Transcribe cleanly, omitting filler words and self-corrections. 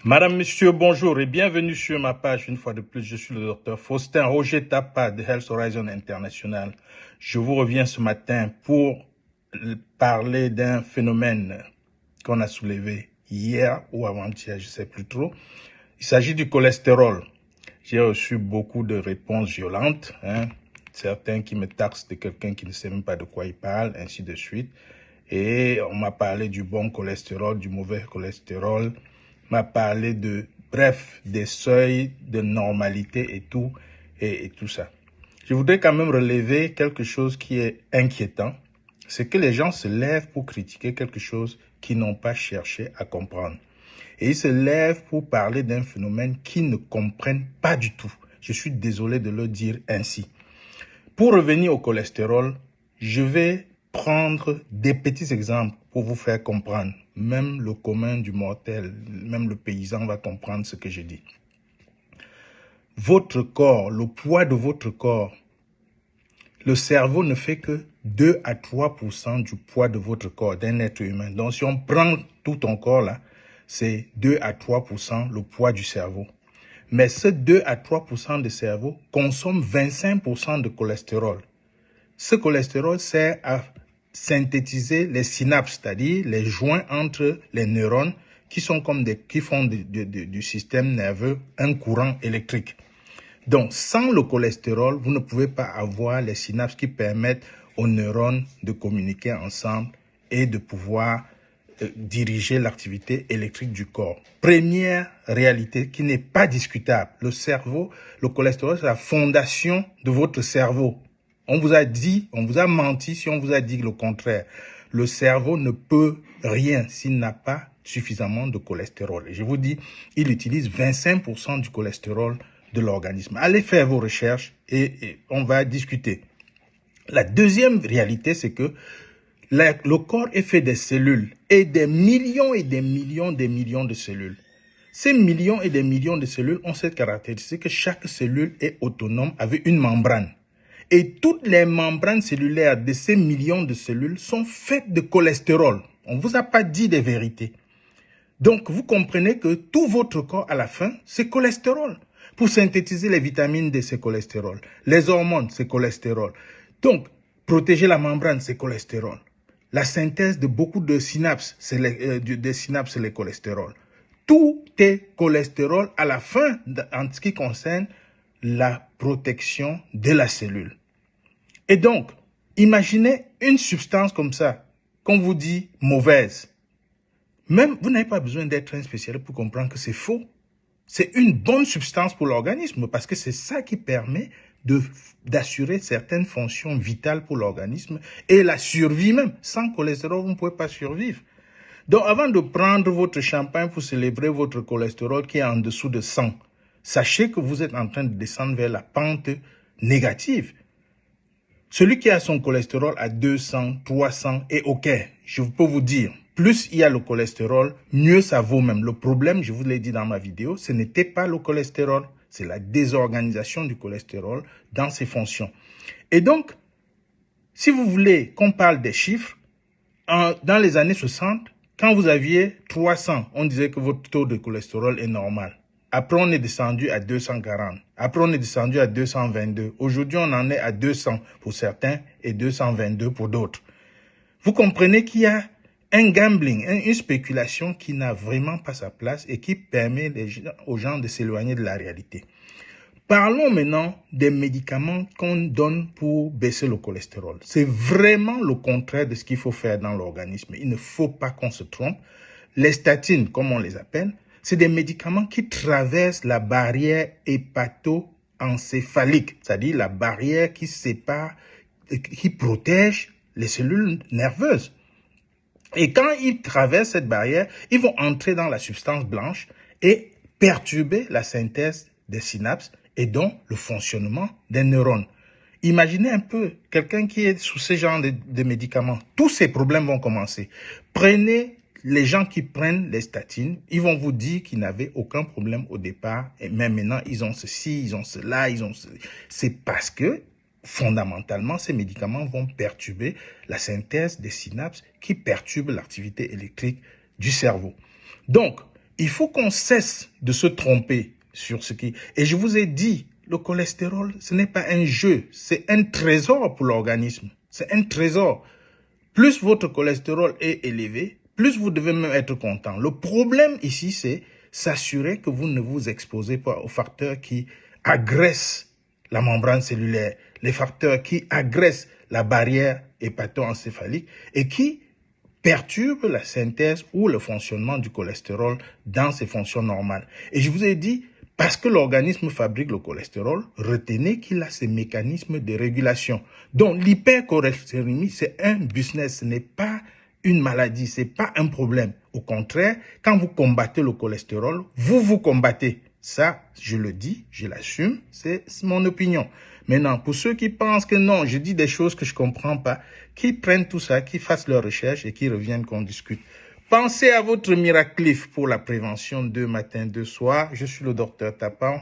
Madame, Monsieur, bonjour et bienvenue sur ma page. Une fois de plus, je suis le docteur Faustin Roger Tapa de Health Horizon International. Je vous reviens ce matin pour parler d'un phénomène qu'on a soulevé hier ou avant-hier, je ne sais plus trop. Il s'agit du cholestérol. J'ai reçu beaucoup de réponses violentes, certains qui me taxent de quelqu'un qui ne sait même pas de quoi il parle, ainsi de suite. Et on m'a parlé du bon cholestérol, du mauvais cholestérol, m'a parlé des seuils de normalité et tout ça. Je voudrais quand même relever quelque chose qui est inquiétant, c'est que les gens se lèvent pour critiquer quelque chose qu'ils n'ont pas cherché à comprendre. Et ils se lèvent pour parler d'un phénomène qu'ils ne comprennent pas du tout. Je suis désolé de le dire ainsi. Pour revenir au cholestérol, je vais prendre des petits exemples pour vous faire comprendre. Même le commun du mortel, même le paysan va comprendre ce que je dis. Votre corps, le poids de votre corps, le cerveau ne fait que 2 à 3% du poids de votre corps, d'un être humain. Donc si on prend tout ton corps là, c'est 2 à 3% le poids du cerveau. Mais ce 2 à 3% de cerveau consomme 25% de cholestérol. Ce cholestérol sert à synthétiser les synapses, c'est-à-dire les joints entre les neurones qui font du système nerveux un courant électrique. Donc, sans le cholestérol, vous ne pouvez pas avoir les synapses qui permettent aux neurones de communiquer ensemble et de pouvoir diriger l'activité électrique du corps. Première réalité qui n'est pas discutable. Le cerveau, le cholestérol, c'est la fondation de votre cerveau. On vous a menti si on vous a dit le contraire. Le cerveau ne peut rien s'il n'a pas suffisamment de cholestérol. Et je vous dis, il utilise 25% du cholestérol de l'organisme. Allez faire vos recherches et on va discuter. La deuxième réalité, c'est que le corps est fait des cellules et des millions de cellules. Ces millions et des millions de cellules ont cette caractéristique que chaque cellule est autonome avec une membrane. Et toutes les membranes cellulaires de ces millions de cellules sont faites de cholestérol. On ne vous a pas dit des vérités. Donc, vous comprenez que tout votre corps, à la fin, c'est cholestérol. Pour synthétiser les vitamines D, c'est cholestérol. Les hormones, c'est cholestérol. Donc, protéger la membrane, c'est cholestérol. La synthèse de beaucoup de synapses, c'est les cholestérols. Tout est cholestérol à la fin en ce qui concerne la protection de la cellule. Et donc, imaginez une substance comme ça, qu'on vous dit mauvaise. Même, vous n'avez pas besoin d'être un spécialiste pour comprendre que c'est faux. C'est une bonne substance pour l'organisme parce que c'est ça qui permet d'assurer certaines fonctions vitales pour l'organisme et la survie même. Sans cholestérol, vous ne pouvez pas survivre. Donc, avant de prendre votre champagne pour célébrer votre cholestérol qui est en dessous de 100, sachez que vous êtes en train de descendre vers la pente négative. Celui qui a son cholestérol à 200, 300 est OK. Je peux vous dire, plus il y a le cholestérol, mieux ça vaut même. Le problème, je vous l'ai dit dans ma vidéo, ce n'était pas le cholestérol, c'est la désorganisation du cholestérol dans ses fonctions. Et donc, si vous voulez qu'on parle des chiffres, dans les années 60, quand vous aviez 300, on disait que votre taux de cholestérol est normal. Après, on est descendu à 240. Après, on est descendu à 222. Aujourd'hui, on en est à 200 pour certains et 222 pour d'autres. Vous comprenez qu'il y a un gambling, une spéculation qui n'a vraiment pas sa place et qui permet aux gens de s'éloigner de la réalité. Parlons maintenant des médicaments qu'on donne pour baisser le cholestérol. C'est vraiment le contraire de ce qu'il faut faire dans l'organisme. Il ne faut pas qu'on se trompe. Les statines, comme on les appelle, c'est des médicaments qui traversent la barrière hépato-encéphalique, c'est-à-dire la barrière qui sépare, qui protège les cellules nerveuses. Et quand ils traversent cette barrière, ils vont entrer dans la substance blanche et perturber la synthèse des synapses et donc le fonctionnement des neurones. Imaginez un peu quelqu'un qui est sous ce genre de médicaments. Tous ces problèmes vont commencer. Prenez les gens qui prennent les statines, ils vont vous dire qu'ils n'avaient aucun problème au départ et même maintenant, ils ont ceci, ils ont cela, C'est parce que fondamentalement, ces médicaments vont perturber la synthèse des synapses qui perturbent l'activité électrique du cerveau. Donc, il faut qu'on cesse de se tromper sur ce qui... Et je vous ai dit, le cholestérol, ce n'est pas un jeu, c'est un trésor pour l'organisme. C'est un trésor. Plus votre cholestérol est élevé, plus vous devez même être content. Le problème ici, c'est s'assurer que vous ne vous exposez pas aux facteurs qui agressent la membrane cellulaire, les facteurs qui agressent la barrière hépato-encéphalique et qui perturbent la synthèse ou le fonctionnement du cholestérol dans ses fonctions normales. Et je vous ai dit, parce que l'organisme fabrique le cholestérol, retenez qu'il a ses mécanismes de régulation. Donc l'hypercholestérémie, c'est un business, ce n'est pas une maladie, c'est pas un problème. Au contraire, quand vous combattez le cholestérol, vous vous combattez. Ça, je le dis, je l'assume, c'est mon opinion. Maintenant, pour ceux qui pensent que non, je dis des choses que je comprends pas, qui prennent tout ça, qui fassent leurs recherches et qui reviennent qu'on discute. Pensez à votre Miracle pour la prévention 2 matin, 2 soir. Je suis le docteur Tapan.